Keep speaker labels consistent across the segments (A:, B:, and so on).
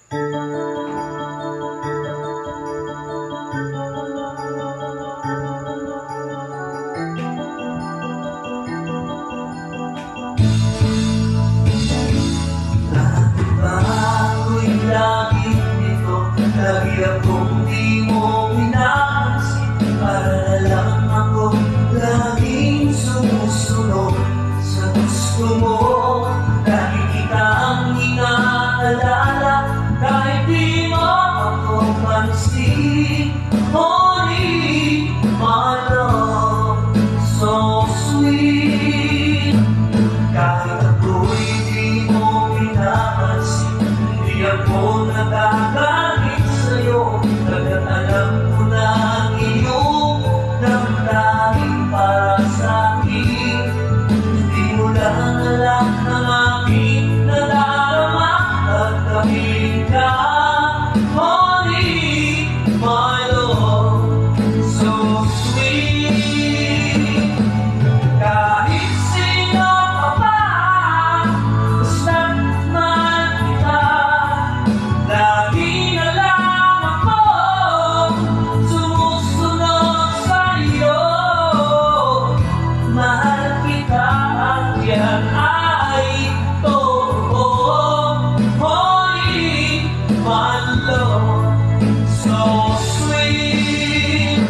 A: Ako'y lagi dito, lagi akong di mo pinapansin. Para na lang ako laging sumusunod sa gusto mo. Lagi kitang inaalala, kahit di mo ako pansin. Only my love, so sweet. Kahit ako'y di mo pinapansin, di ako nagagalit sa'yo. Kagat alam ko na ang iyong damdamin para sa'kin. Hindi mo lang alam ng aking nadarama at kaming ka. Honey, my love, so sweet. Kahit sino ka pa, basta't mahal kita. Lagi na lang ako sumusunod sa'yo. Mahal kita at yan ay totoo. Honey, my love, so sweet.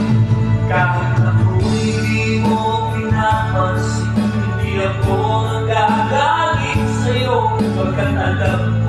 A: Kahit ako'y di mo pinapansin, hindi ako nagagalit sa'yo. Pagkat alam